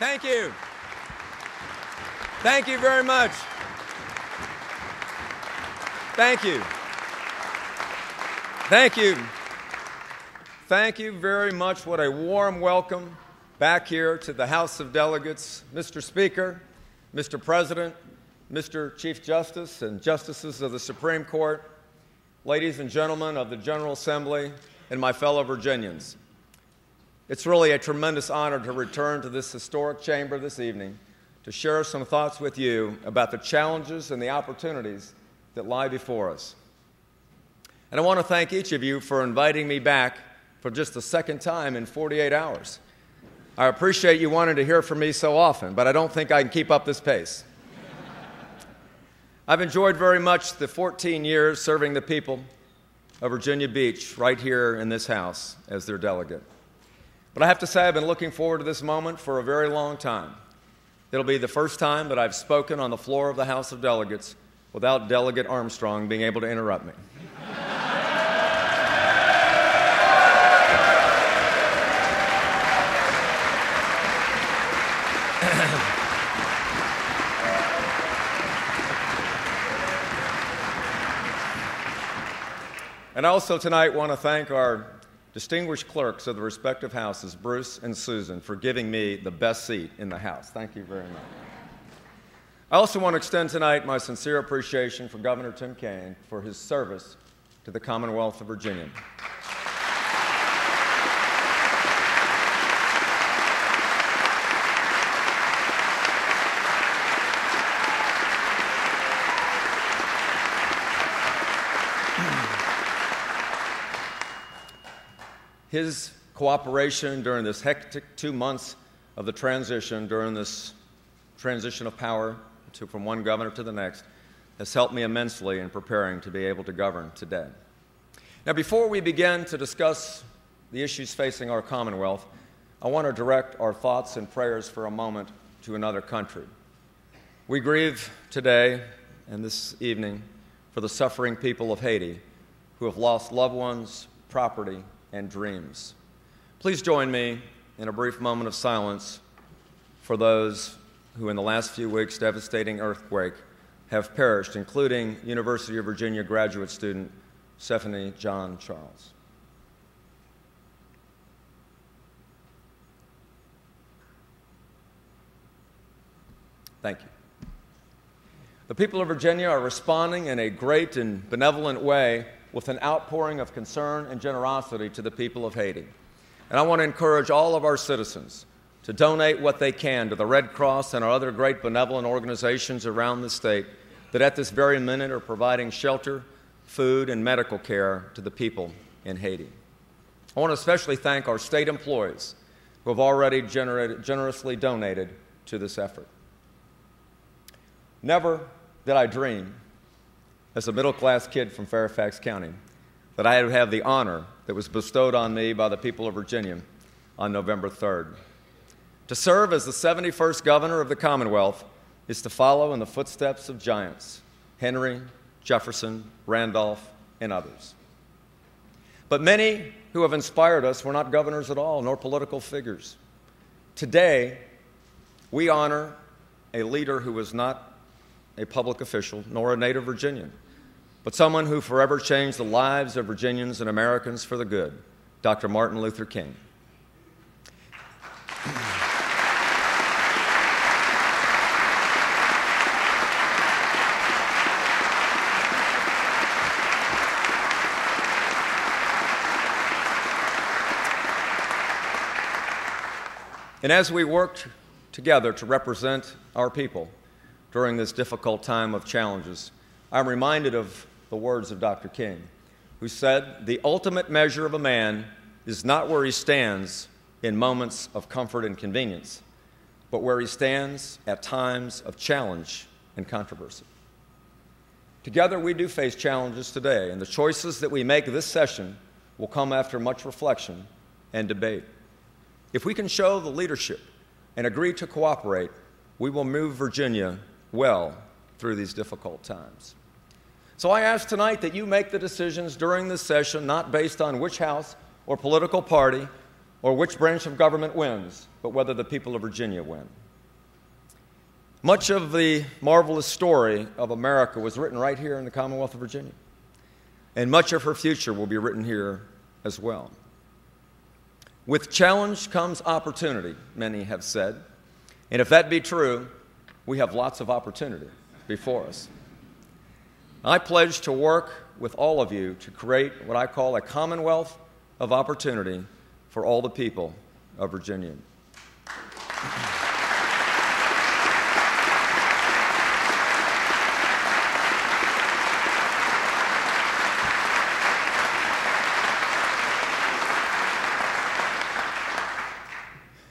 Thank you. Thank you very much. Thank you. Thank you. Thank you very much. What a warm welcome back here to the House of Delegates. Mr. Speaker, Mr. President, Mr. Chief Justice and Justices of the Supreme Court, ladies and gentlemen of the General Assembly, and my fellow Virginians. It's really a tremendous honor to return to this historic chamber this evening to share some thoughts with you about the challenges and the opportunities that lie before us. And I want to thank each of you for inviting me back for just the second time in 48 hours. I appreciate you wanting to hear from me so often, but I don't think I can keep up this pace. I've enjoyed very much the 14 years serving the people of Virginia Beach right here in this House as their delegate. But I have to say I've been looking forward to this moment for a very long time. It'll be the first time that I've spoken on the floor of the House of Delegates without Delegate Armstrong being able to interrupt me. And I also tonight want to thank our distinguished clerks of the respective houses, Bruce and Susan, for giving me the best seat in the House. Thank you very much. I also want to extend tonight my sincere appreciation for Governor Tim Kaine for his service to the Commonwealth of Virginia. His cooperation during this hectic 2 months of the transition, during this transition of power from one governor to the next, has helped me immensely in preparing to be able to govern today. Now, before we begin to discuss the issues facing our Commonwealth, I want to direct our thoughts and prayers for a moment to another country. We grieve today and this evening for the suffering people of Haiti who have lost loved ones, property, and dreams. Please join me in a brief moment of silence for those who in the last few weeks' devastating earthquake have perished, including University of Virginia graduate student Stephanie John Charles. Thank you. The people of Virginia are responding in a great and benevolent way with an outpouring of concern and generosity to the people of Haiti. And I want to encourage all of our citizens to donate what they can to the Red Cross and our other great benevolent organizations around the state that at this very minute are providing shelter, food, and medical care to the people in Haiti. I want to especially thank our state employees who have already generously donated to this effort. Never did I dream, as a middle-class kid from Fairfax County, that I would have the honor that was bestowed on me by the people of Virginia on November 3rd. To serve as the 71st governor of the Commonwealth is to follow in the footsteps of giants, Henry, Jefferson, Randolph, and others. But many who have inspired us were not governors at all, nor political figures. Today, we honor a leader who was not a public official, nor a native Virginian, but someone who forever changed the lives of Virginians and Americans for the good, Dr. Martin Luther King. And as we worked together to represent our people during this difficult time of challenges, I'm reminded of the words of Dr. King, who said, "The ultimate measure of a man is not where he stands in moments of comfort and convenience, but where he stands at times of challenge and controversy." Together, we do face challenges today, and the choices that we make this session will come after much reflection and debate. If we can show the leadership and agree to cooperate, we will move Virginia well through these difficult times. So I ask tonight that you make the decisions during this session not based on which house or political party or which branch of government wins, but whether the people of Virginia win. Much of the marvelous story of America was written right here in the Commonwealth of Virginia, and much of her future will be written here as well. With challenge comes opportunity, many have said, and if that be true, we have lots of opportunity before us. I pledge to work with all of you to create what I call a Commonwealth of opportunity for all the people of Virginia.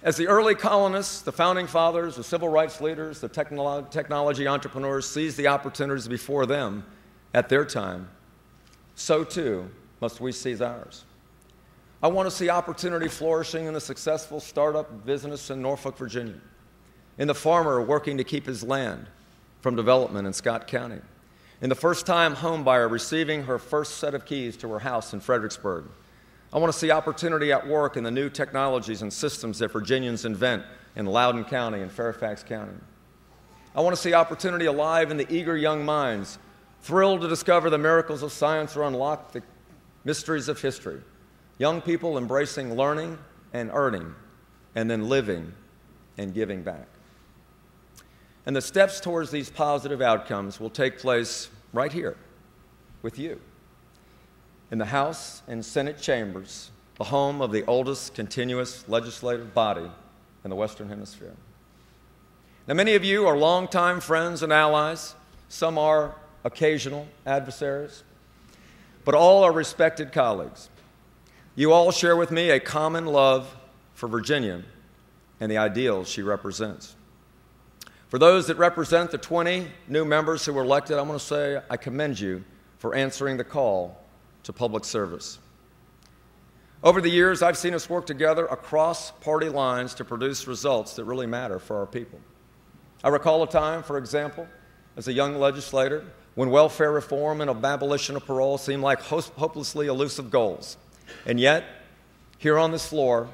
As the early colonists, the founding fathers, the civil rights leaders, the technology entrepreneurs seized the opportunities before them at their time, so too must we seize ours. I want to see opportunity flourishing in the successful startup business in Norfolk, Virginia, in the farmer working to keep his land from development in Scott County, in the first-time home buyer receiving her first set of keys to her house in Fredericksburg. I want to see opportunity at work in the new technologies and systems that Virginians invent in Loudoun County and Fairfax County. I want to see opportunity alive in the eager young minds, thrilled to discover the miracles of science or unlock the mysteries of history. Young people embracing learning and earning, and then living and giving back. And the steps towards these positive outcomes will take place right here with you, in the House and Senate chambers, the home of the oldest continuous legislative body in the Western Hemisphere. Now, many of you are longtime friends and allies. Some are occasional adversaries, but all are respected colleagues. You all share with me a common love for Virginia and the ideals she represents. For those that represent the 20 new members who were elected, I want to say I commend you for answering the call to public service. Over the years, I've seen us work together across party lines to produce results that really matter for our people. I recall a time, for example, as a young legislator, when welfare reform and abolition of parole seemed like hopelessly elusive goals. And yet, here on this floor,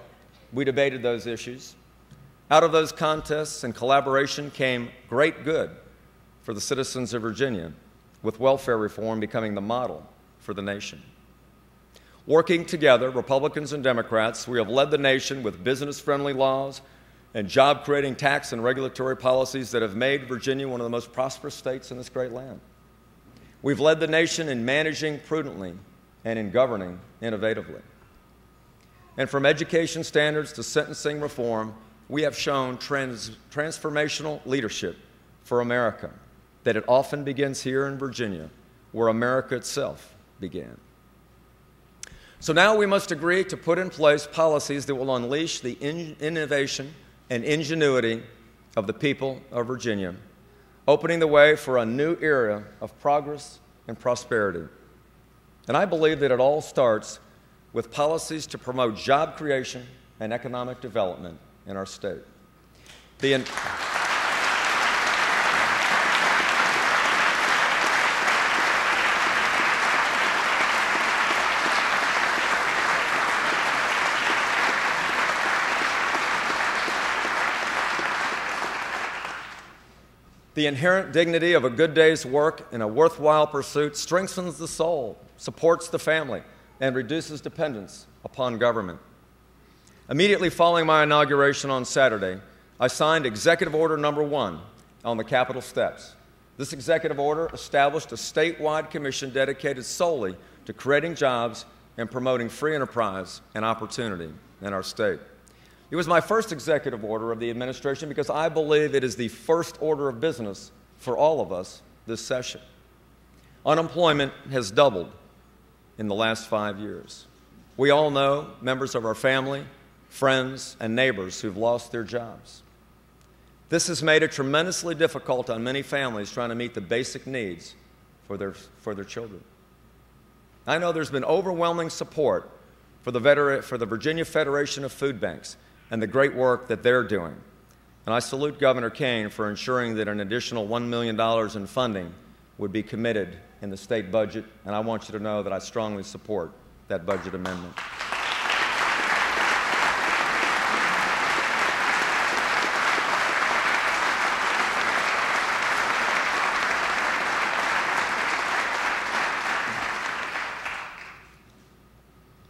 we debated those issues. Out of those contests and collaboration came great good for the citizens of Virginia, with welfare reform becoming the model for the nation. Working together, Republicans and Democrats, we have led the nation with business-friendly laws and job-creating tax and regulatory policies that have made Virginia one of the most prosperous states in this great land. We've led the nation in managing prudently and in governing innovatively. And from education standards to sentencing reform, we have shown transformational leadership for America, that it often begins here in Virginia, where America itself began. So now we must agree to put in place policies that will unleash the innovation and ingenuity of the people of Virginia, opening the way for a new era of progress and prosperity. And I believe that it all starts with policies to promote job creation and economic development in our state. The inherent dignity of a good day's work in a worthwhile pursuit strengthens the soul, supports the family, and reduces dependence upon government. Immediately following my inauguration on Saturday, I signed Executive Order Number 1 on the Capitol steps. This executive order established a statewide commission dedicated solely to creating jobs and promoting free enterprise and opportunity in our state. It was my first executive order of the administration because I believe it is the first order of business for all of us this session. Unemployment has doubled in the last 5 years. We all know members of our family, friends, and neighbors who've lost their jobs. This has made it tremendously difficult on many families trying to meet the basic needs for their children. I know there's been overwhelming support for the Virginia Federation of Food Banks and the great work that they're doing. And I salute Governor Kane for ensuring that an additional $1 million in funding would be committed in the state budget, and I want you to know that I strongly support that budget amendment.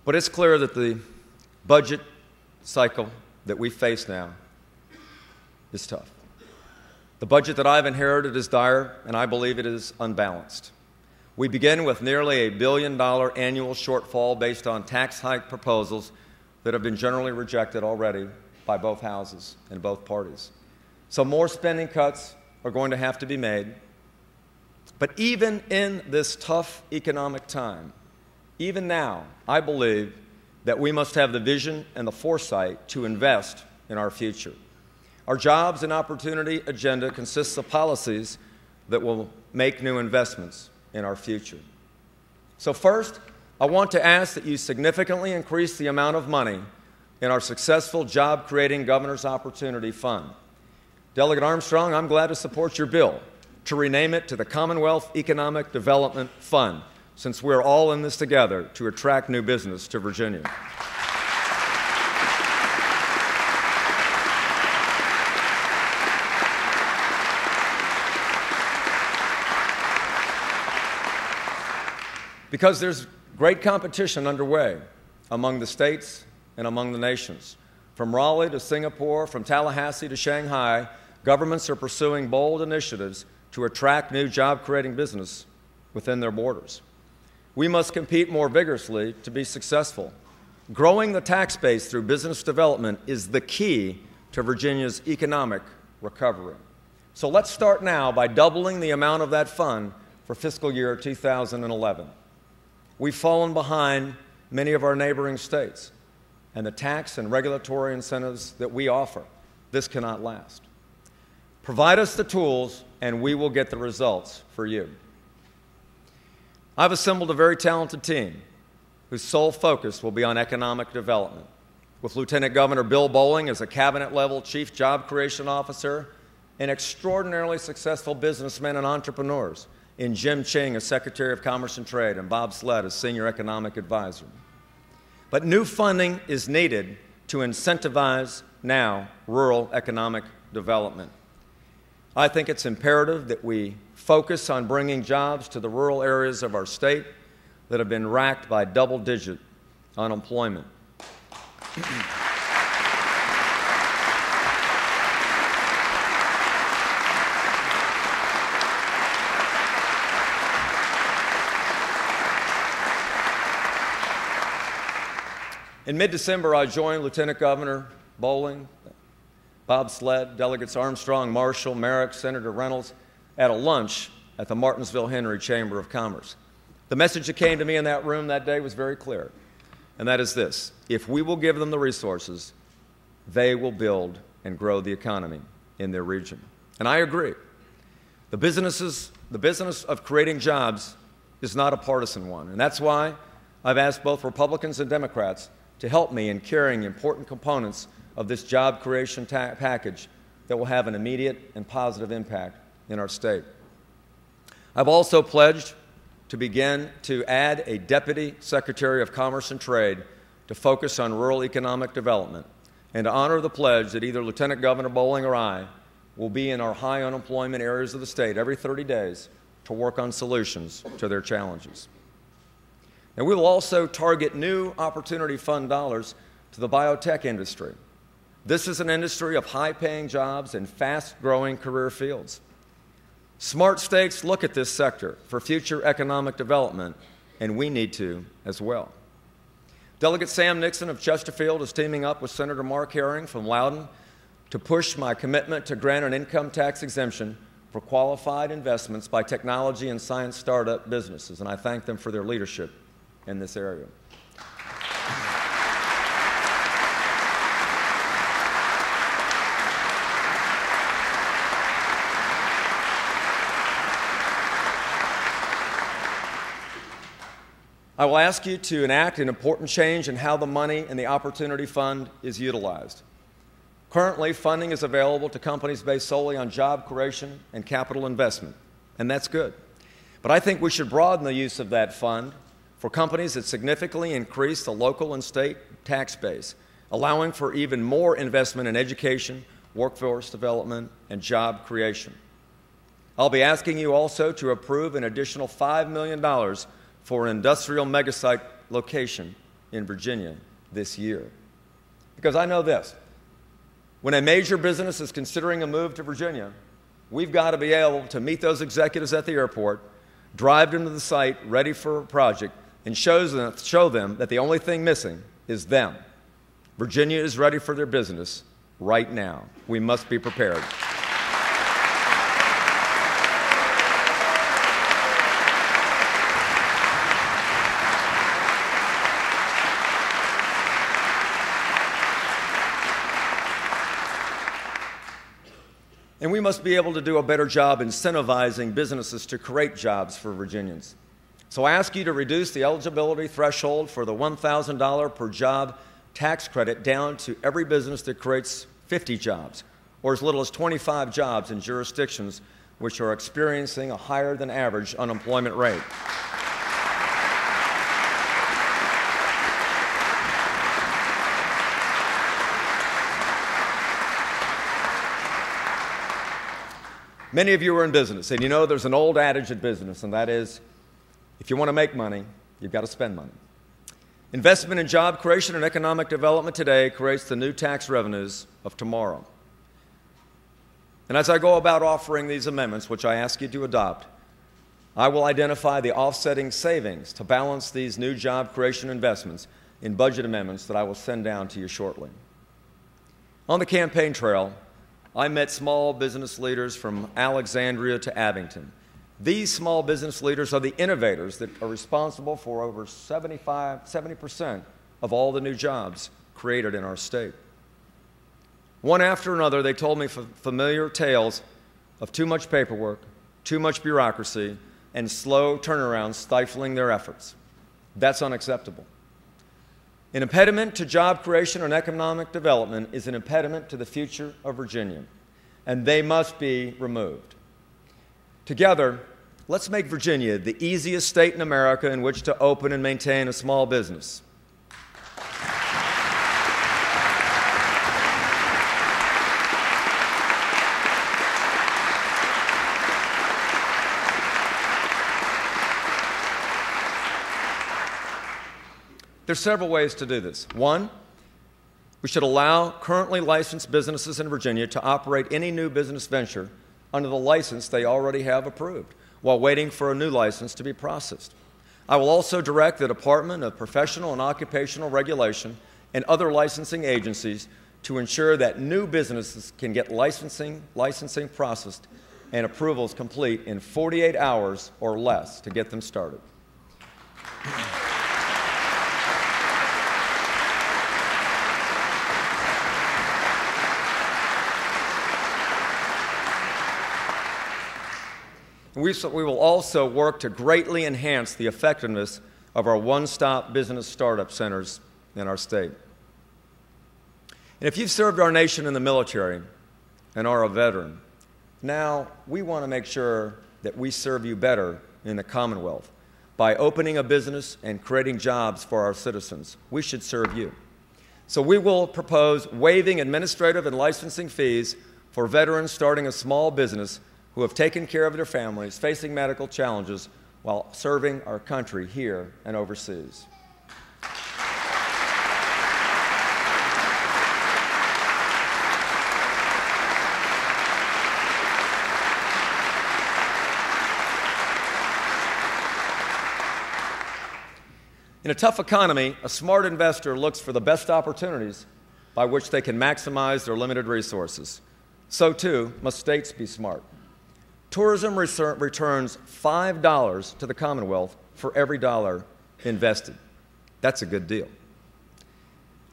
But it's clear that the budget cycle that we face now is tough. The budget that I've inherited is dire, and I believe it is unbalanced. We begin with nearly $1 billion annual shortfall based on tax hike proposals that have been generally rejected already by both houses and both parties. So more spending cuts are going to have to be made. But even in this tough economic time, even now, I believe that we must have the vision and the foresight to invest in our future. Our jobs and opportunity agenda consists of policies that will make new investments in our future. So first, I want to ask that you significantly increase the amount of money in our successful job-creating Governor's Opportunity Fund. Delegate Armstrong, I'm glad to support your bill to rename it to the Commonwealth Economic Development Fund, since we're all in this together to attract new business to Virginia. Because there's great competition underway among the states and among the nations. From Raleigh to Singapore, from Tallahassee to Shanghai, governments are pursuing bold initiatives to attract new job-creating business within their borders. We must compete more vigorously to be successful. Growing the tax base through business development is the key to Virginia's economic recovery. So let's start now by doubling the amount of that fund for fiscal year 2011. We've fallen behind many of our neighboring states, and the tax and regulatory incentives that we offer, this cannot last. Provide us the tools, and we will get the results for you. I've assembled a very talented team whose sole focus will be on economic development, with Lieutenant Governor Bill Bolling as a cabinet-level chief job creation officer and extraordinarily successful businessmen and entrepreneurs in Jim Ching as Secretary of Commerce and Trade and Bob Sled as Senior Economic Advisor. But new funding is needed to incentivize now rural economic development. I think it's imperative that we focus on bringing jobs to the rural areas of our state that have been racked by double-digit unemployment. In mid-December, I joined Lieutenant Governor Bolling, Bob Sled, Delegates Armstrong, Marshall, Merrick, Senator Reynolds at a lunch at the Martinsville-Henry Chamber of Commerce. The message that came to me in that room that day was very clear, and that is this: if we will give them the resources, they will build and grow the economy in their region. And I agree. The business of creating jobs is not a partisan one, and that's why I've asked both Republicans and Democrats to help me in carrying important components of this job creation package that will have an immediate and positive impact in our state. I've also pledged to begin to add a Deputy Secretary of Commerce and Trade to focus on rural economic development and to honor the pledge that either Lieutenant Governor Bolling or I will be in our high unemployment areas of the state every 30 days to work on solutions to their challenges. And we will also target new Opportunity Fund dollars to the biotech industry. This is an industry of high-paying jobs and fast-growing career fields. Smart states look at this sector for future economic development, and we need to as well. Delegate Sam Nixon of Chesterfield is teaming up with Senator Mark Herring from Loudoun to push my commitment to grant an income tax exemption for qualified investments by technology and science startup businesses, and I thank them for their leadership in this area. I will ask you to enact an important change in how the money in the Opportunity Fund is utilized. Currently, funding is available to companies based solely on job creation and capital investment, and that's good. But I think we should broaden the use of that fund for companies that significantly increase the local and state tax base, allowing for even more investment in education, workforce development, and job creation. I'll be asking you also to approve an additional $5 million for an industrial megasite location in Virginia this year. Because I know this. When a major business is considering a move to Virginia, we've got to be able to meet those executives at the airport, drive them to the site ready for a project, and show them that the only thing missing is them. Virginia is ready for their business right now. We must be prepared. And we must be able to do a better job incentivizing businesses to create jobs for Virginians. So I ask you to reduce the eligibility threshold for the $1,000 per job tax credit down to every business that creates 50 jobs, or as little as 25 jobs in jurisdictions which are experiencing a higher than average unemployment rate. Many of you are in business, and you know there's an old adage in business, and that is, if you want to make money, you've got to spend money. Investment in job creation and economic development today creates the new tax revenues of tomorrow. And as I go about offering these amendments, which I ask you to adopt, I will identify the offsetting savings to balance these new job creation investments in budget amendments that I will send down to you shortly. On the campaign trail, I met small business leaders from Alexandria to Abington. These small business leaders are the innovators that are responsible for over 70% of all the new jobs created in our state. One after another, they told me familiar tales of too much paperwork, too much bureaucracy, and slow turnarounds stifling their efforts. That's unacceptable. An impediment to job creation and economic development is an impediment to the future of Virginia, and they must be removed. Together, let's make Virginia the easiest state in America in which to open and maintain a small business. There's several ways to do this. One, we should allow currently licensed businesses in Virginia to operate any new business venture under the license they already have approved, while waiting for a new license to be processed. I will also direct the Department of Professional and Occupational Regulation and other licensing agencies to ensure that new businesses can get licensing processed and approvals complete in 48 hours or less to get them started. We will also work to greatly enhance the effectiveness of our one-stop business startup centers in our state. And if you've served our nation in the military and are a veteran, now we want to make sure that we serve you better in the Commonwealth. By opening a business and creating jobs for our citizens, we should serve you. So we will propose waiving administrative and licensing fees for veterans starting a small business who have taken care of their families, facing medical challenges while serving our country here and overseas. In a tough economy, a smart investor looks for the best opportunities by which they can maximize their limited resources. So too must states be smart. Tourism returns $5 to the Commonwealth for every dollar invested. That's a good deal.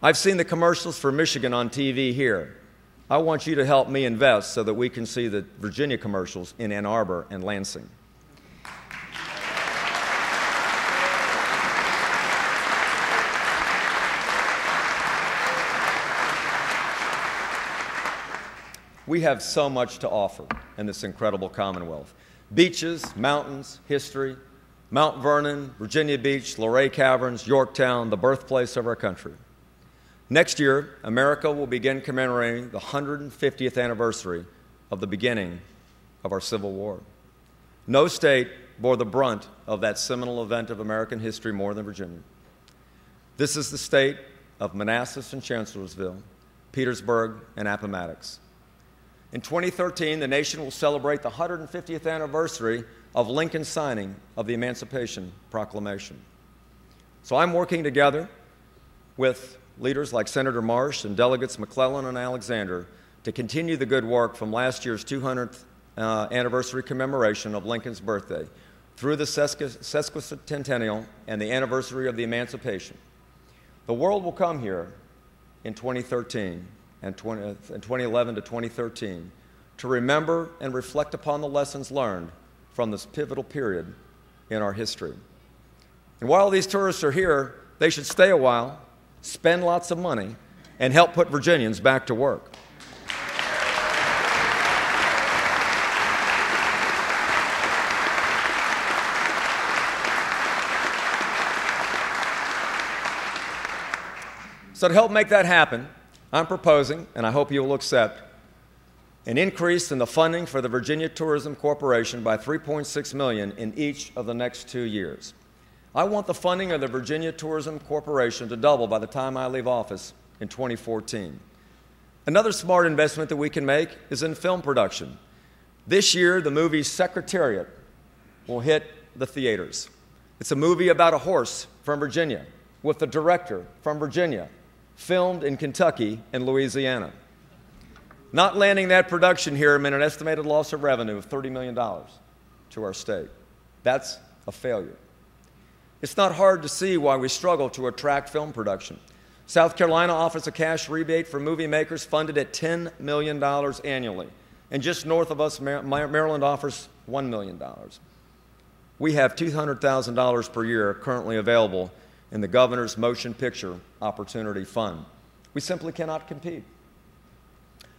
I've seen the commercials for Michigan on TV here. I want you to help me invest so that we can see the Virginia commercials in Ann Arbor and Lansing. We have so much to offer in this incredible Commonwealth. Beaches, mountains, history, Mount Vernon, Virginia Beach, Luray Caverns, Yorktown, the birthplace of our country. Next year, America will begin commemorating the 150th anniversary of the beginning of our Civil War. No state bore the brunt of that seminal event of American history more than Virginia. This is the state of Manassas and Chancellorsville, Petersburg, and Appomattox. In 2013, the nation will celebrate the 150th anniversary of Lincoln's signing of the Emancipation Proclamation. So I'm working together with leaders like Senator Marsh and Delegates McClellan and Alexander to continue the good work from last year's 200th anniversary commemoration of Lincoln's birthday through the sesquicentennial and the anniversary of the Emancipation. The world will come here in 2013 and 2011 to 2013 to remember and reflect upon the lessons learned from this pivotal period in our history. And while these tourists are here, they should stay a while, spend lots of money, and help put Virginians back to work. So to help make that happen, I'm proposing, and I hope you will accept, an increase in the funding for the Virginia Tourism Corporation by $3.6 million in each of the next 2 years. I want the funding of the Virginia Tourism Corporation to double by the time I leave office in 2014. Another smart investment that we can make is in film production. This year, the movie Secretariat will hit the theaters. It's a movie about a horse from Virginia with the director from Virginia, filmed in Kentucky and Louisiana. Not landing that production here meant an estimated loss of revenue of $30 million to our state. That's a failure. It's not hard to see why we struggle to attract film production. South Carolina offers a cash rebate for movie makers funded at $10 million annually. And just north of us, Maryland offers $1 million. We have $200,000 per year currently available in the Governor's Motion Picture Opportunity Fund. We simply cannot compete.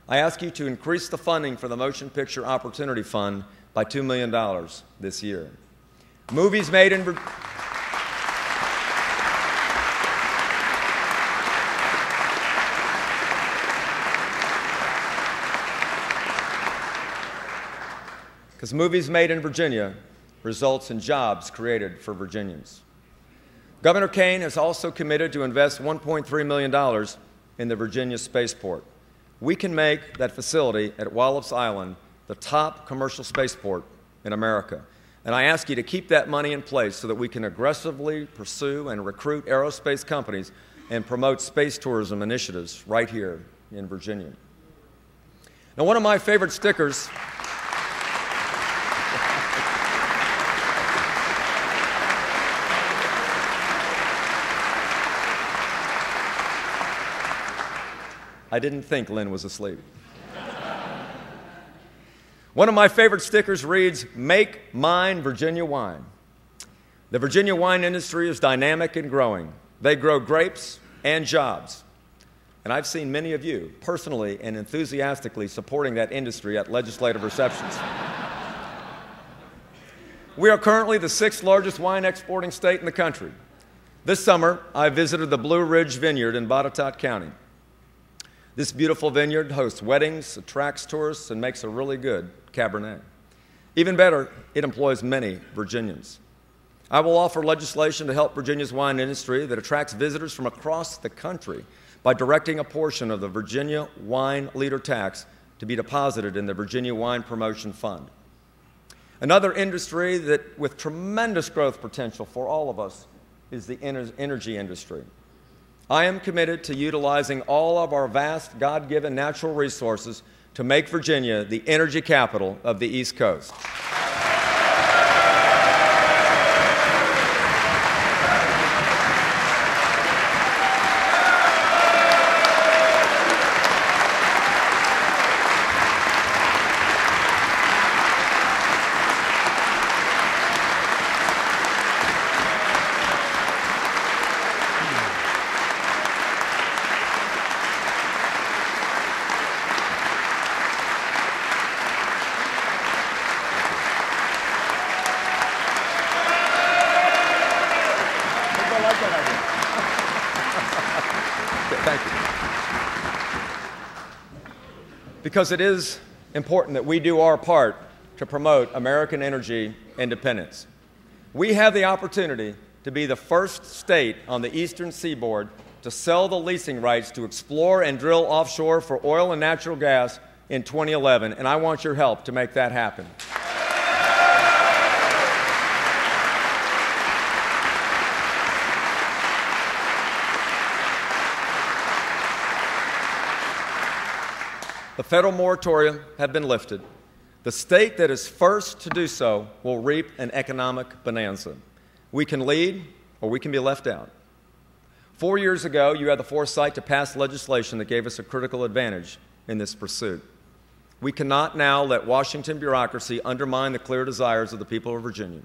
I ask you to increase the funding for the Motion Picture Opportunity Fund by $2 million this year. Movies made in because movies made in Virginia results in jobs created for Virginians. Governor Kane has also committed to invest $1.3 million in the Virginia Spaceport. We can make that facility at Wallops Island the top commercial spaceport in America. And I ask you to keep that money in place so that we can aggressively pursue and recruit aerospace companies and promote space tourism initiatives right here in Virginia. Now, one of my favorite stickers I didn't think Lynn was asleep. One of my favorite stickers reads, "Make mine Virginia wine." The Virginia wine industry is dynamic and growing. They grow grapes and jobs. And I've seen many of you personally and enthusiastically supporting that industry at legislative receptions. We are currently the 6th largest wine exporting state in the country. This summer, I visited the Blue Ridge Vineyard in Botetourt County. This beautiful vineyard hosts weddings, attracts tourists, and makes a really good Cabernet. Even better, it employs many Virginians. I will offer legislation to help Virginia's wine industry that attracts visitors from across the country by directing a portion of the Virginia Wine Leader Tax to be deposited in the Virginia Wine Promotion Fund. Another industry that with tremendous growth potential for all of us is the energy industry. I am committed to utilizing all of our vast God-given natural resources to make Virginia the energy capital of the East Coast. Because it is important that we do our part to promote American energy independence. We have the opportunity to be the first state on the eastern seaboard to sell the leasing rights to explore and drill offshore for oil and natural gas in 2011, and I want your help to make that happen. The federal moratorium have been lifted. The state that is first to do so will reap an economic bonanza. We can lead, or we can be left out. 4 years ago, you had the foresight to pass legislation that gave us a critical advantage in this pursuit. We cannot now let Washington bureaucracy undermine the clear desires of the people of Virginia.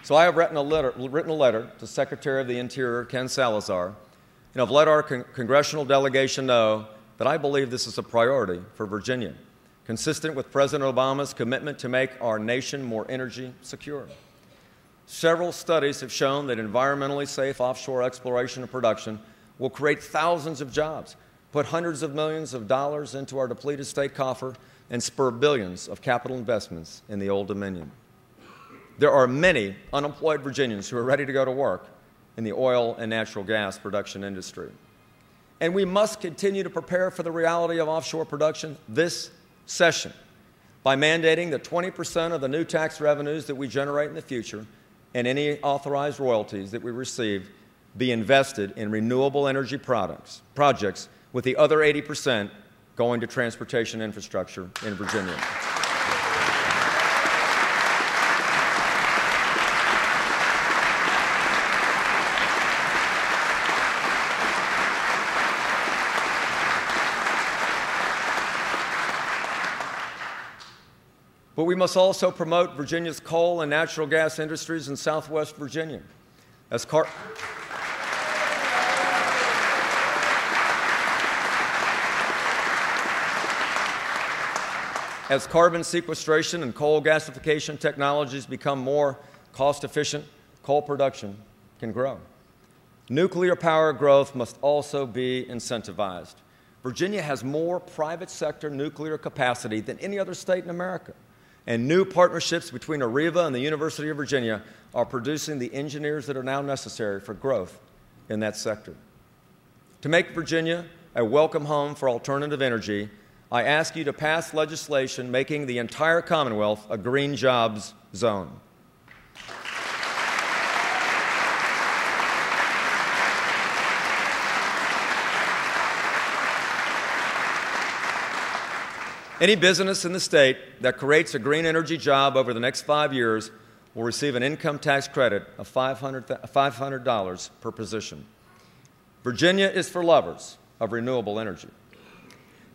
So I have written a letter to Secretary of the Interior, Ken Salazar, and I've let our congressional delegation know that I believe this is a priority for Virginia, consistent with President Obama's commitment to make our nation more energy secure. Several studies have shown that environmentally safe offshore exploration and production will create thousands of jobs, put hundreds of millions of dollars into our depleted state coffer, and spur billions of capital investments in the Old Dominion. There are many unemployed Virginians who are ready to go to work in the oil and natural gas production industry. And we must continue to prepare for the reality of offshore production this session by mandating that 20% of the new tax revenues that we generate in the future and any authorized royalties that we receive be invested in renewable energy projects, with the other 80% going to transportation infrastructure in Virginia. But we must also promote Virginia's coal and natural gas industries in southwest Virginia. As carbon sequestration and coal gasification technologies become more cost-efficient, coal production can grow. Nuclear power growth must also be incentivized. Virginia has more private sector nuclear capacity than any other state in America. And new partnerships between Areva and the University of Virginia are producing the engineers that are now necessary for growth in that sector. To make Virginia a welcome home for alternative energy, I ask you to pass legislation making the entire Commonwealth a green jobs zone. Any business in the state that creates a green energy job over the next 5 years will receive an income tax credit of $500 per position. Virginia is for lovers of renewable energy.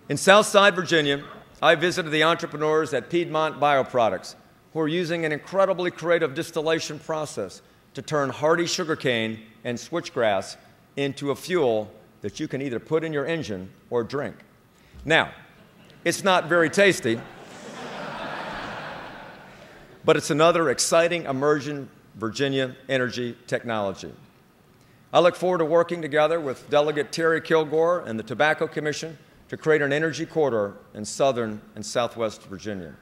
In Southside Virginia, I visited the entrepreneurs at Piedmont Bioproducts, who are using an incredibly creative distillation process to turn hardy sugarcane and switchgrass into a fuel that you can either put in your engine or drink. Now, it's not very tasty, but it's another exciting emerging Virginia energy technology. I look forward to working together with Delegate Terry Kilgore and the Tobacco Commission to create an energy corridor in southern and southwest Virginia.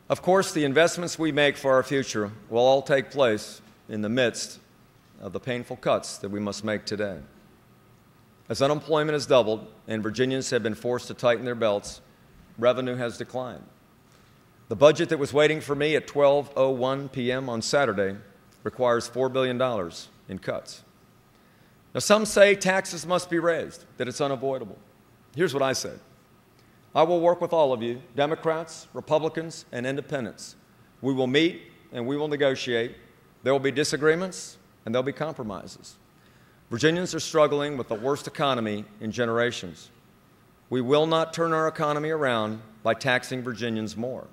Of course, the investments we make for our future will all take place in the midst of the painful cuts that we must make today. As unemployment has doubled and Virginians have been forced to tighten their belts, revenue has declined. The budget that was waiting for me at 12:01 p.m. on Saturday requires $4 billion in cuts. Now, some say taxes must be raised, that it's unavoidable. Here's what I say. I will work with all of you, Democrats, Republicans, and independents. We will meet and we will negotiate. There will be disagreements and there will be compromises. Virginians are struggling with the worst economy in generations. We will not turn our economy around by taxing Virginians more.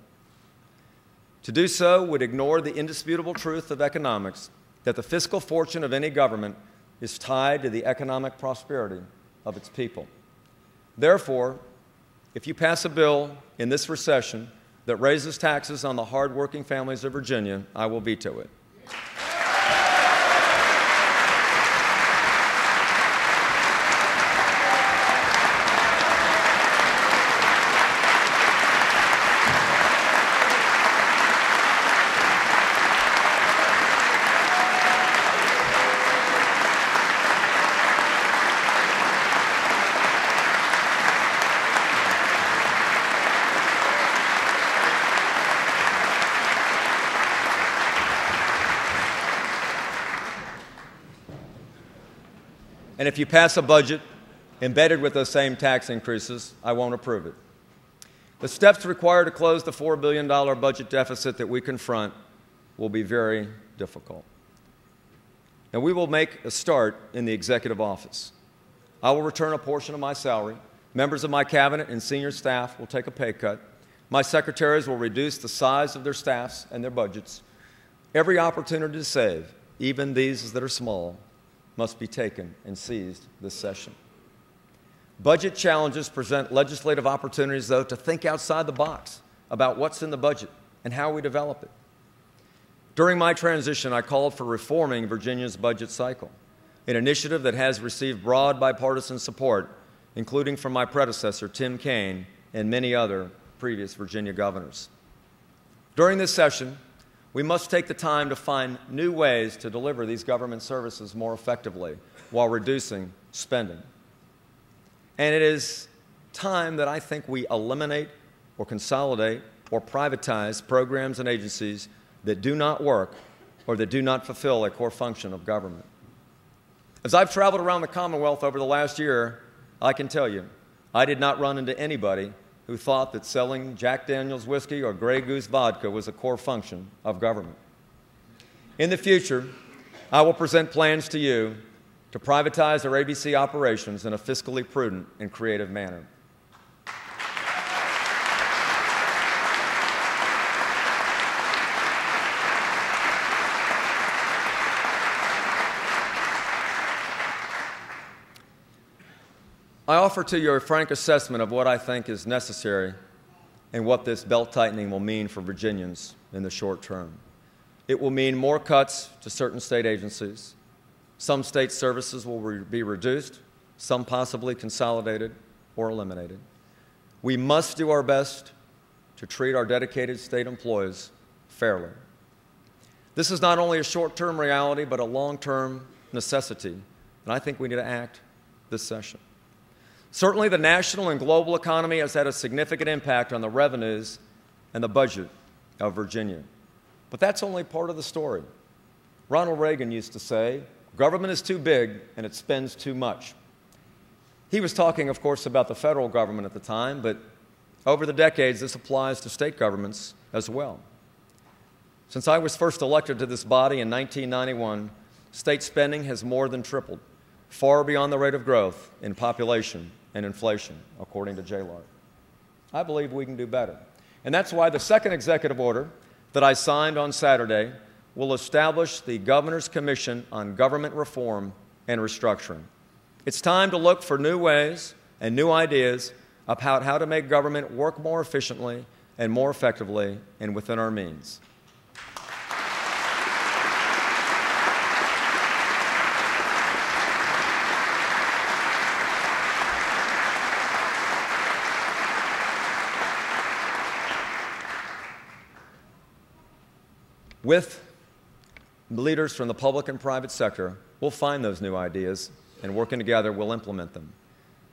To do so would ignore the indisputable truth of economics that the fiscal fortune of any government is tied to the economic prosperity of its people. Therefore, if you pass a bill in this recession that raises taxes on the hardworking families of Virginia, I will veto it. And if you pass a budget embedded with those same tax increases, I won't approve it. The steps required to close the $4 billion budget deficit that we confront will be very difficult. Now, we will make a start in the executive office. I will return a portion of my salary. Members of my cabinet and senior staff will take a pay cut. My secretaries will reduce the size of their staffs and their budgets. Every opportunity to save, even these that are small, must be taken and seized this session. Budget challenges present legislative opportunities, though, to think outside the box about what's in the budget and how we develop it. During my transition, I called for reforming Virginia's budget cycle, an initiative that has received broad bipartisan support, including from my predecessor, Tim Kaine, and many other previous Virginia governors. During this session, we must take the time to find new ways to deliver these government services more effectively while reducing spending. And it is time that I think we eliminate or consolidate or privatize programs and agencies that do not work or that do not fulfill a core function of government. As I've traveled around the Commonwealth over the last year, I can tell you, I did not run into anybody who thought that selling Jack Daniel's whiskey or Grey Goose vodka was a core function of government. In the future, I will present plans to you to privatize our ABC operations in a fiscally prudent and creative manner. I offer to you a frank assessment of what I think is necessary and what this belt-tightening will mean for Virginians in the short term. It will mean more cuts to certain state agencies. Some state services will be reduced, some possibly consolidated or eliminated. We must do our best to treat our dedicated state employees fairly. This is not only a short-term reality, but a long-term necessity, and I think we need to act this session. Certainly, the national and global economy has had a significant impact on the revenues and the budget of Virginia. But that's only part of the story. Ronald Reagan used to say, "Government is too big and it spends too much." He was talking, of course, about the federal government at the time, but over the decades, this applies to state governments as well. Since I was first elected to this body in 1991, state spending has more than tripled, far beyond the rate of growth in population and inflation, according to Gerard. I believe we can do better. And that's why the second executive order that I signed on Saturday will establish the Governor's Commission on Government Reform and Restructuring. It's time to look for new ways and new ideas about how to make government work more efficiently and more effectively and within our means. With leaders from the public and private sector, we'll find those new ideas, and working together, we'll implement them.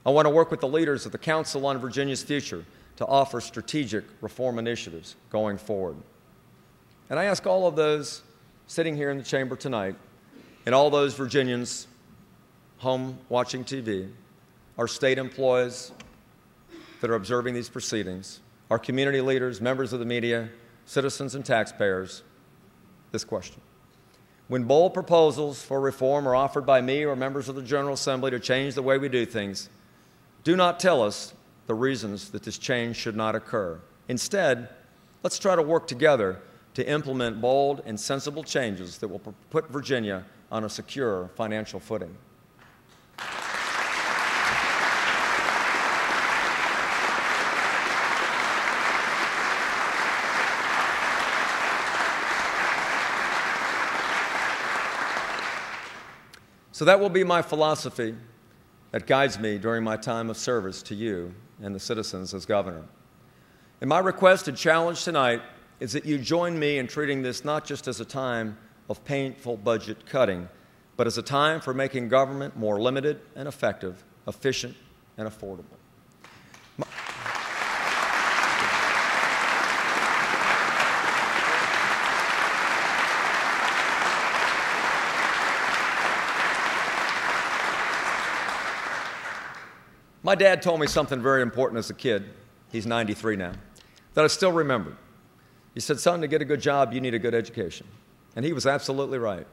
I want to work with the leaders of the Council on Virginia's Future to offer strategic reform initiatives going forward. And I ask all of those sitting here in the chamber tonight, and all those Virginians home watching TV, our state employees that are observing these proceedings, our community leaders, members of the media, citizens and taxpayers, this question. When bold proposals for reform are offered by me or members of the General Assembly to change the way we do things, do not tell us the reasons that this change should not occur. Instead, let's try to work together to implement bold and sensible changes that will put Virginia on a secure financial footing. So that will be my philosophy that guides me during my time of service to you and the citizens as governor. And my request and challenge tonight is that you join me in treating this not just as a time of painful budget cutting, but as a time for making government more limited and effective, efficient and affordable. My dad told me something very important as a kid. He's 93 now, that I still remember. He said, son, to get a good job, you need a good education. And he was absolutely right.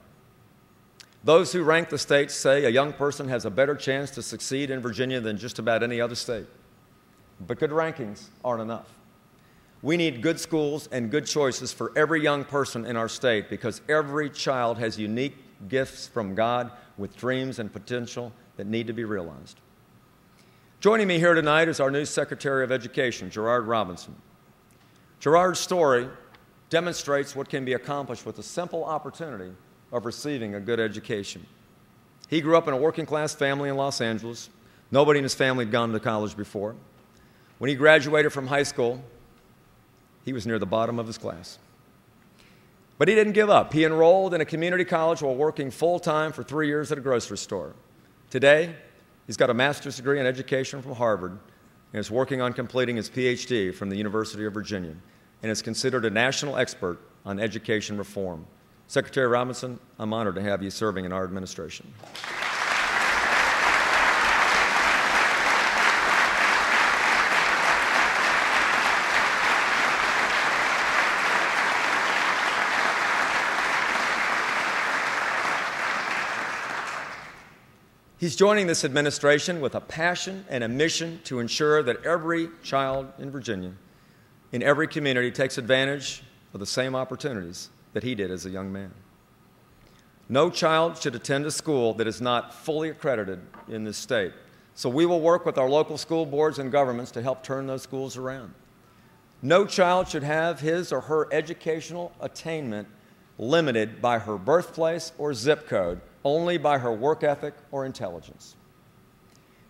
Those who rank the states say a young person has a better chance to succeed in Virginia than just about any other state. But good rankings aren't enough. We need good schools and good choices for every young person in our state because every child has unique gifts from God with dreams and potential that need to be realized. Joining me here tonight is our new Secretary of Education, Gerard Robinson. Gerard's story demonstrates what can be accomplished with the simple opportunity of receiving a good education. He grew up in a working-class family in Los Angeles. Nobody in his family had gone to college before. When he graduated from high school, he was near the bottom of his class. But he didn't give up. He enrolled in a community college while working full-time for 3 years at a grocery store. Today, he's got a master's degree in education from Harvard and is working on completing his PhD from the University of Virginia and is considered a national expert on education reform. Secretary Robinson, I'm honored to have you serving in our administration. He's joining this administration with a passion and a mission to ensure that every child in Virginia, in every community, takes advantage of the same opportunities that he did as a young man. No child should attend a school that is not fully accredited in this state. So we will work with our local school boards and governments to help turn those schools around. No child should have his or her educational attainment limited by her birthplace or zip code, only by her work ethic or intelligence.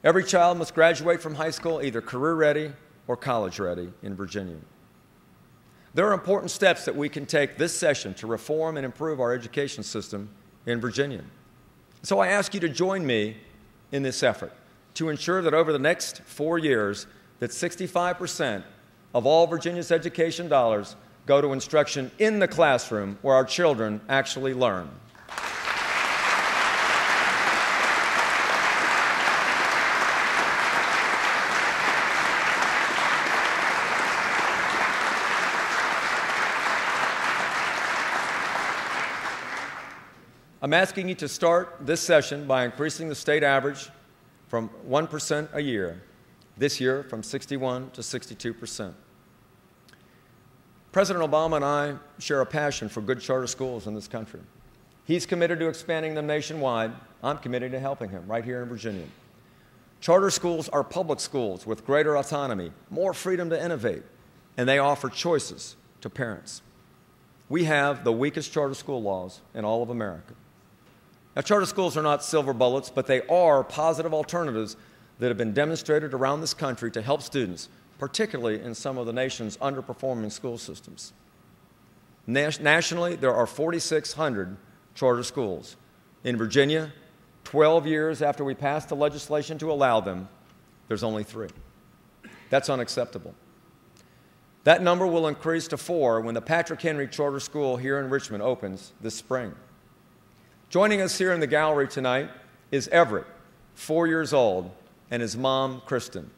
Every child must graduate from high school either career-ready or college-ready in Virginia. There are important steps that we can take this session to reform and improve our education system in Virginia. So I ask you to join me in this effort to ensure that over the next 4 years, that 65% of all Virginia's education dollars go to instruction in the classroom where our children actually learn. I'm asking you to start this session by increasing the state average from 1% a year, this year from 61 to 62%. President Obama and I share a passion for good charter schools in this country. He's committed to expanding them nationwide. I'm committed to helping him right here in Virginia. Charter schools are public schools with greater autonomy, more freedom to innovate, and they offer choices to parents. We have the weakest charter school laws in all of America. Now, charter schools are not silver bullets, but they are positive alternatives that have been demonstrated around this country to help students, particularly in some of the nation's underperforming school systems. Nationally, there are 4,600 charter schools. In Virginia, 12 years after we passed the legislation to allow them, there's only 3. That's unacceptable. That number will increase to 4 when the Patrick Henry Charter School here in Richmond opens this spring. Joining us here in the gallery tonight is Everett, 4 years old, and his mom, Kristen.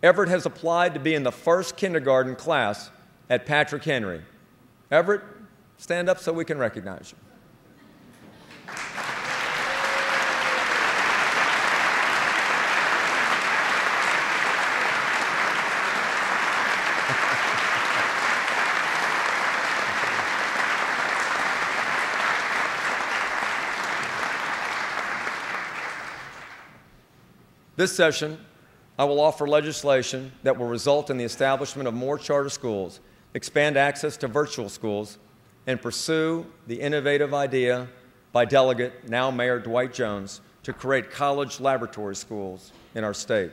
Everett has applied to be in the first kindergarten class at Patrick Henry. Everett, stand up so we can recognize you. This session, I will offer legislation that will result in the establishment of more charter schools, expand access to virtual schools, and pursue the innovative idea by Delegate, now Mayor Dwight Jones, to create college laboratory schools in our state.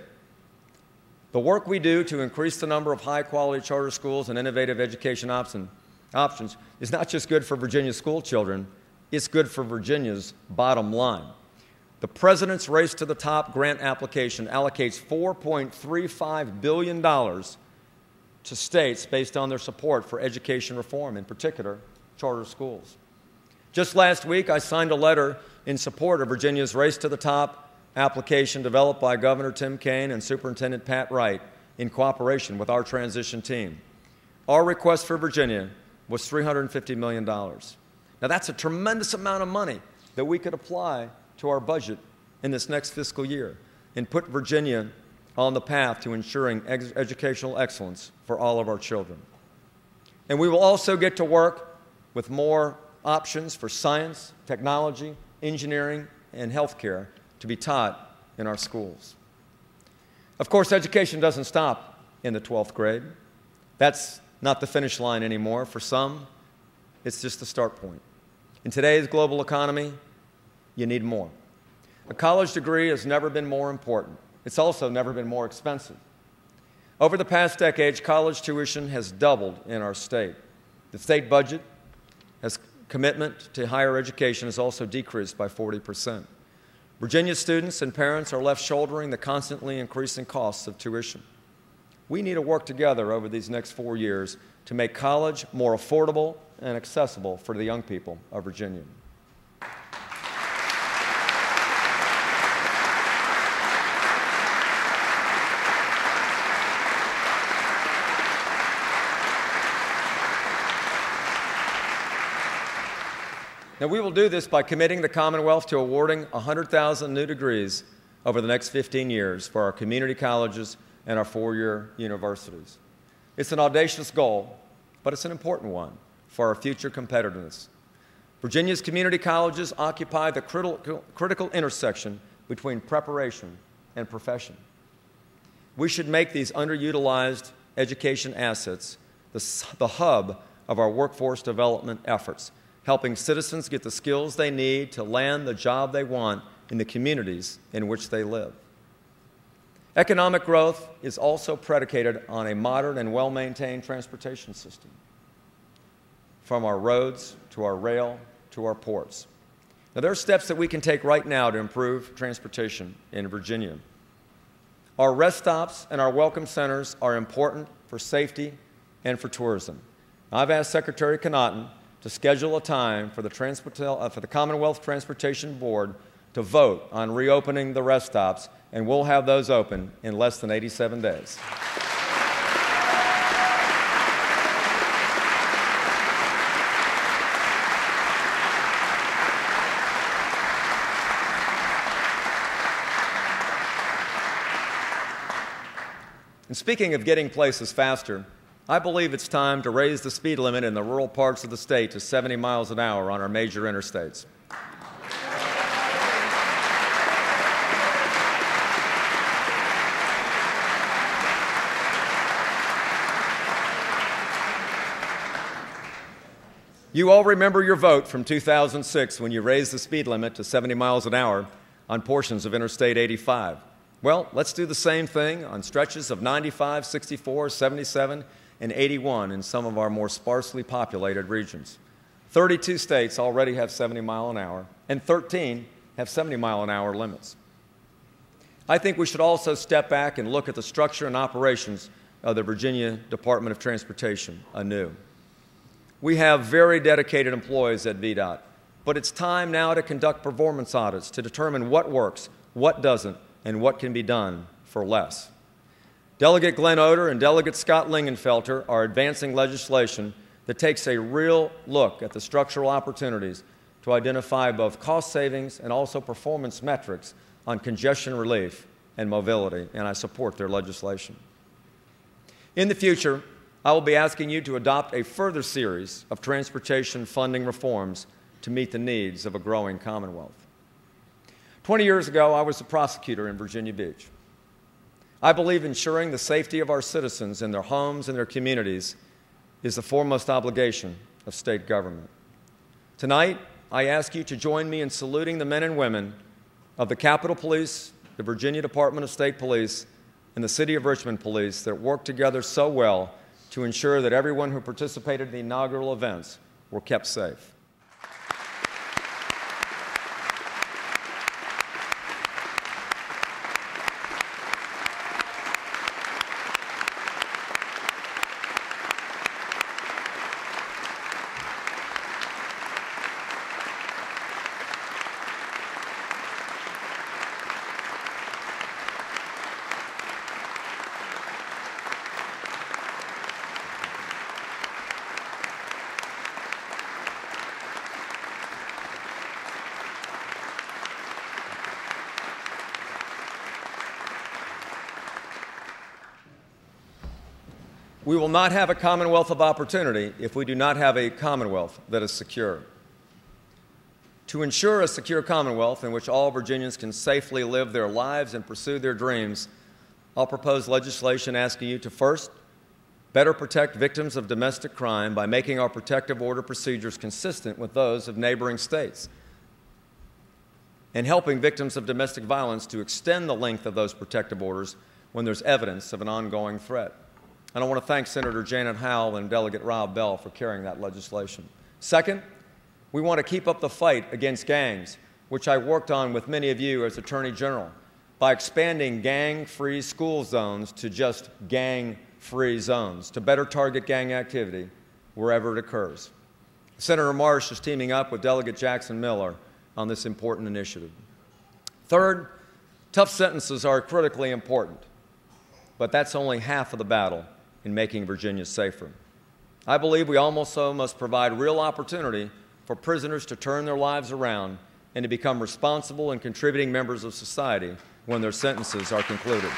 The work we do to increase the number of high-quality charter schools and innovative education options is not just good for Virginia school children, it's good for Virginia's bottom line. The President's Race to the Top grant application allocates $4.35 billion to states based on their support for education reform, in particular, charter schools. Just last week, I signed a letter in support of Virginia's Race to the Top application developed by Governor Tim Kaine and Superintendent Pat Wright in cooperation with our transition team. Our request for Virginia was $350 million. Now, that's a tremendous amount of money that we could apply to our budget in this next fiscal year and put Virginia on the path to ensuring educational excellence for all of our children. And we will also get to work with more options for science, technology, engineering, and healthcare to be taught in our schools. Of course, education doesn't stop in the 12th grade. That's not the finish line anymore. For some, it's just the start point. In today's global economy, you need more. A college degree has never been more important. It's also never been more expensive. Over the past decades, college tuition has doubled in our state. The state budget has commitment to higher education has also decreased by 40%. Virginia students and parents are left shouldering the constantly increasing costs of tuition. We need to work together over these next 4 years to make college more affordable and accessible for the young people of Virginia. Now, we will do this by committing the Commonwealth to awarding 100,000 new degrees over the next 15 years for our community colleges and our four-year universities. It's an audacious goal, but it's an important one for our future competitiveness. Virginia's community colleges occupy the critical intersection between preparation and profession. We should make these underutilized education assets the hub of our workforce development efforts, helping citizens get the skills they need to land the job they want in the communities in which they live. Economic growth is also predicated on a modern and well-maintained transportation system, from our roads to our rail to our ports. Now, there are steps that we can take right now to improve transportation in Virginia. Our rest stops and our welcome centers are important for safety and for tourism. I've asked Secretary Connaughton to schedule a time for the Commonwealth Transportation Board to vote on reopening the rest stops, and we'll have those open in less than 87 days. And speaking of getting places faster, I believe it's time to raise the speed limit in the rural parts of the state to 70 miles an hour on our major interstates. You all remember your vote from 2006 when you raised the speed limit to 70 miles an hour on portions of Interstate 85. Well, let's do the same thing on stretches of 95, 64, 77, and 81 in some of our more sparsely populated regions. 32 states already have 70 mile an hour, and 13 have 70 mile an hour limits. I think we should also step back and look at the structure and operations of the Virginia Department of Transportation anew. We have very dedicated employees at VDOT, but it's time now to conduct performance audits to determine what works, what doesn't, and what can be done for less. Delegate Glenn Oder and Delegate Scott Lingenfelter are advancing legislation that takes a real look at the structural opportunities to identify both cost savings and also performance metrics on congestion relief and mobility, and I support their legislation. In the future, I will be asking you to adopt a further series of transportation funding reforms to meet the needs of a growing Commonwealth. 20 years ago, I was a prosecutor in Virginia Beach. I believe ensuring the safety of our citizens in their homes and their communities is the foremost obligation of state government. Tonight, I ask you to join me in saluting the men and women of the Capitol Police, the Virginia Department of State Police, and the City of Richmond Police that worked together so well to ensure that everyone who participated in the inaugural events were kept safe. We will not have a Commonwealth of opportunity if we do not have a Commonwealth that is secure. To ensure a secure Commonwealth in which all Virginians can safely live their lives and pursue their dreams, I'll propose legislation asking you to first, better protect victims of domestic crime by making our protective order procedures consistent with those of neighboring states, and helping victims of domestic violence to extend the length of those protective orders when there's evidence of an ongoing threat. And I want to thank Senator Janet Howell and Delegate Rob Bell for carrying that legislation. Second, we want to keep up the fight against gangs, which I worked on with many of you as Attorney General, by expanding gang-free school zones to just gang-free zones to better target gang activity wherever it occurs. Senator Marsh is teaming up with Delegate Jackson Miller on this important initiative. Third, tough sentences are critically important, but that's only half of the battle in making Virginia safer. I believe we also must provide real opportunity for prisoners to turn their lives around and to become responsible and contributing members of society when their sentences are concluded.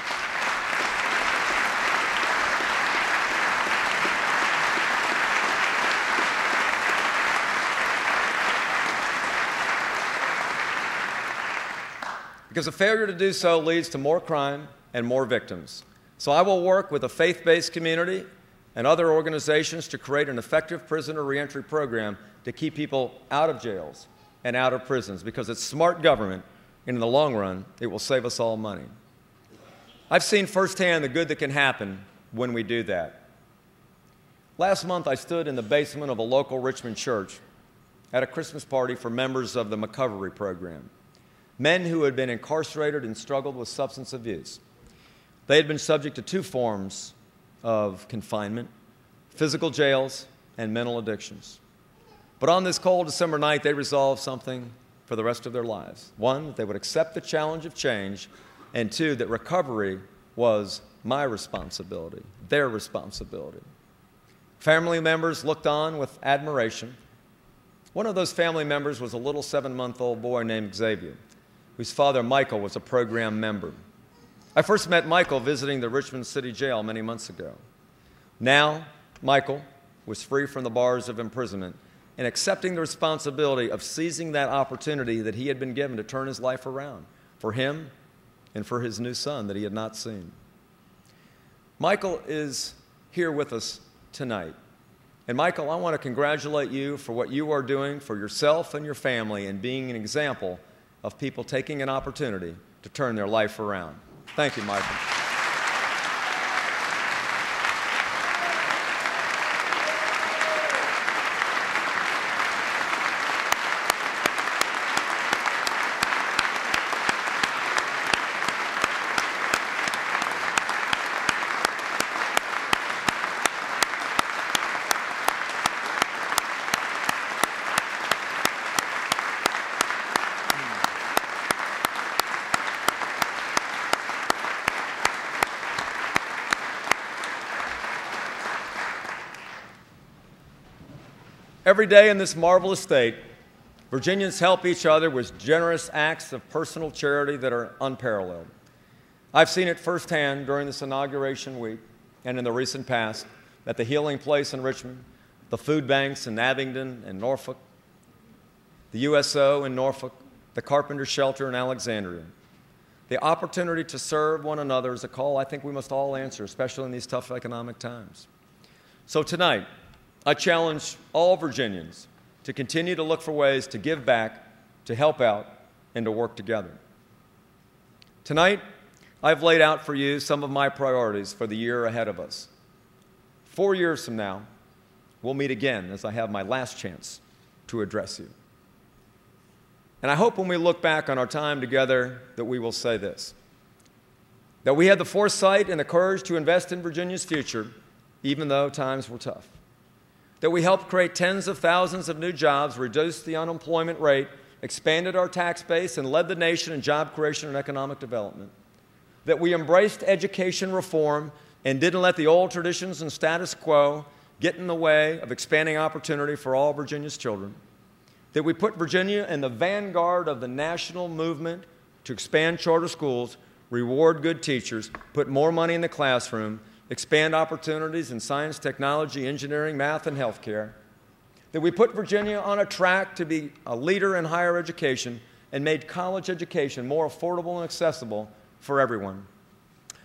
Because a failure to do so leads to more crime and more victims. So I will work with the faith-based community and other organizations to create an effective prisoner reentry program to keep people out of jails and out of prisons, because it's smart government, and in the long run, it will save us all money. I've seen firsthand the good that can happen when we do that. Last month, I stood in the basement of a local Richmond church at a Christmas party for members of the McCovery program, men who had been incarcerated and struggled with substance abuse. They had been subject to 2 forms of confinement: physical jails and mental addictions. But on this cold December night, they resolved something for the rest of their lives. 1, that they would accept the challenge of change, and 2, that recovery was my responsibility, their responsibility. Family members looked on with admiration. One of those family members was a little 7-month-old boy named Xavier, whose father, Michael, was a program member. I first met Michael visiting the Richmond City Jail many months ago. Now, Michael was free from the bars of imprisonment and accepting the responsibility of seizing that opportunity that he had been given to turn his life around for him and for his new son that he had not seen. Michael is here with us tonight. And Michael, I want to congratulate you for what you are doing for yourself and your family and being an example of people taking an opportunity to turn their life around. Thank you, Michael. Every day in this marvelous state, Virginians help each other with generous acts of personal charity that are unparalleled. I've seen it firsthand during this inauguration week and in the recent past at the Healing Place in Richmond, the food banks in Abingdon and Norfolk, the USO in Norfolk, the Carpenter Shelter in Alexandria. The opportunity to serve one another is a call I think we must all answer, especially in these tough economic times. So tonight, I challenge all Virginians to continue to look for ways to give back, to help out, and to work together. Tonight, I've laid out for you some of my priorities for the year ahead of us. 4 years from now, we'll meet again as I have my last chance to address you. And I hope when we look back on our time together that we will say this, that we had the foresight and the courage to invest in Virginia's future, even though times were tough. That we helped create tens of thousands of new jobs, reduced the unemployment rate, expanded our tax base, and led the nation in job creation and economic development. That we embraced education reform and didn't let the old traditions and status quo get in the way of expanding opportunity for all Virginia's children. That we put Virginia in the vanguard of the national movement to expand charter schools, reward good teachers, put more money in the classroom, expand opportunities in science, technology, engineering, math, and healthcare. That we put Virginia on a track to be a leader in higher education and made college education more affordable and accessible for everyone.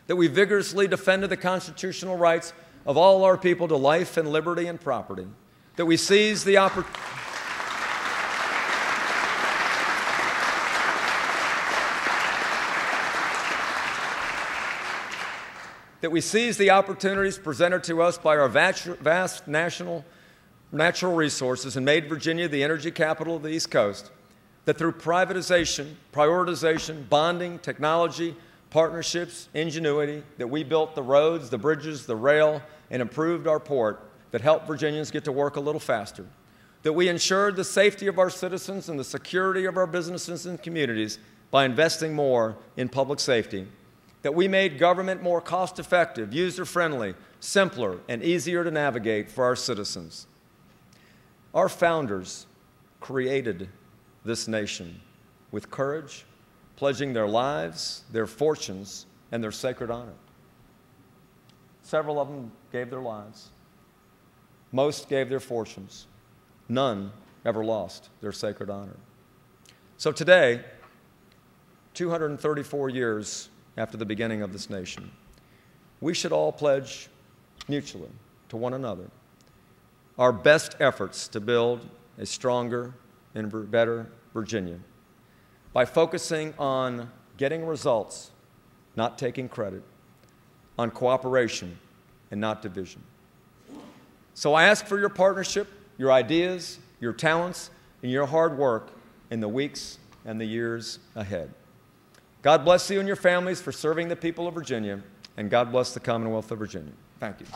That we vigorously defended the constitutional rights of all our people to life and liberty and property. That we seized the opportunity. That we seize the opportunities presented to us by our vast natural resources and made Virginia the energy capital of the East Coast. That through privatization, prioritization, bonding, technology, partnerships, ingenuity, that we built the roads, the bridges, the rail, and improved our port that helped Virginians get to work a little faster. That we ensured the safety of our citizens and the security of our businesses and communities by investing more in public safety. That we made government more cost-effective, user-friendly, simpler, and easier to navigate for our citizens. Our founders created this nation with courage, pledging their lives, their fortunes, and their sacred honor. Several of them gave their lives. Most gave their fortunes. None ever lost their sacred honor. So today, 234 years after the beginning of this nation, we should all pledge mutually to one another our best efforts to build a stronger and better Virginia by focusing on getting results, not taking credit, on cooperation and not division. So I ask for your partnership, your ideas, your talents, and your hard work in the weeks and the years ahead. God bless you and your families for serving the people of Virginia, and God bless the Commonwealth of Virginia. Thank you.